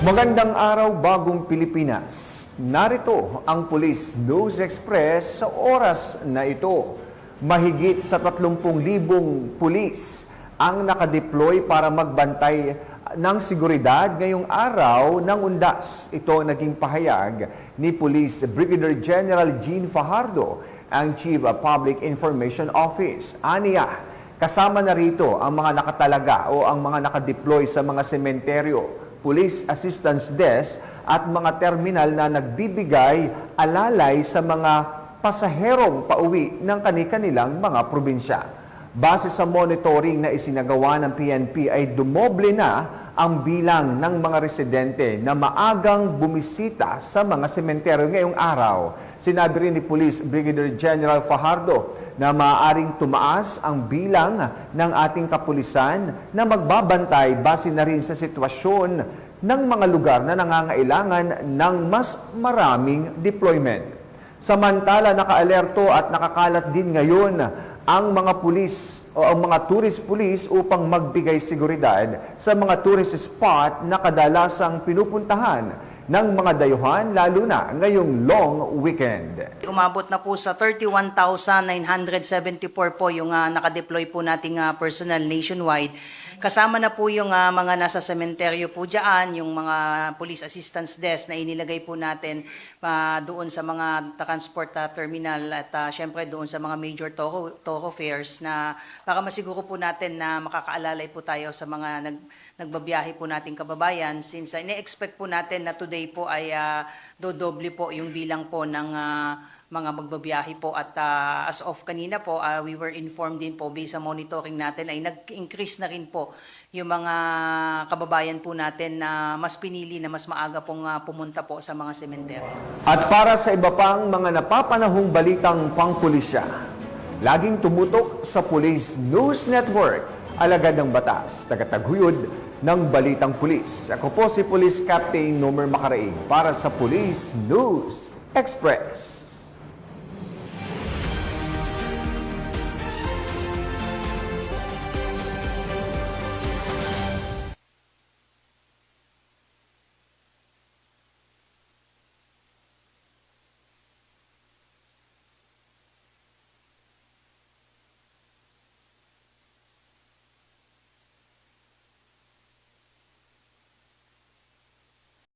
Magandang araw, bagong Pilipinas. Narito ang Police News Express sa oras na ito. Mahigit sa 30,000 pulis ang nakadeploy para magbantay ng seguridad ngayong araw ng undas. Ito ang naging pahayag ni Police Brigadier General Jean Fajardo, ang Chief of Public Information Office. Aniya, kasama na rito ang mga nakatalaga o ang mga nakadeploy sa mga sementeryo, Police Assistance Desk at mga terminal na nagbibigay alalay sa mga pasaherong pauwi ng kani-kanilang mga probinsya. Base sa monitoring na isinagawa ng PNP ay dumoble na ang bilang ng mga residente na maagang bumisita sa mga sementeryo ngayong araw. Sinabi rin ni Police Brigadier General Fajardo na maaaring tumaas ang bilang ng ating kapulisan na magbabantay base na rin sa sitwasyon ng mga lugar na nangangailangan ng mas maraming deployment. Samantala, nakaalerto at nakakalat din ngayon ang mga pulis o ang mga tourist police upang magbigay seguridad sa mga tourist spot na kadalasang pinupuntahan ng mga dayuhan, lalo na ngayong long weekend. Umabot na po sa 31,974 po yung nakadeploy po nating personnel nationwide. Kasama na po yung mga nasa sementeryo po dyan, yung mga police assistance desk na inilagay po natin doon sa mga transport terminal at syempre doon sa mga major thoroughfares na para masiguro po natin na makakaalalay po tayo sa mga nagbabiyahe po nating kababayan, since ine-expect po natin na today po ay dodoble po yung bilang po ng mga magbabiyahe po at as of kanina po we were informed din po based sa monitoring natin ay nag-increase na rin po yung mga kababayan po natin na mas pinili na mas maaga pong pumunta po sa mga sementeryo. At para sa iba pang mga napapanahong balitang pangpulisya, laging tumutok sa Police News Network, alagad ng batas, tagataguyod ng balitang pulis. Ako po si Police Captain Nomer Macaraig para sa Police News Express.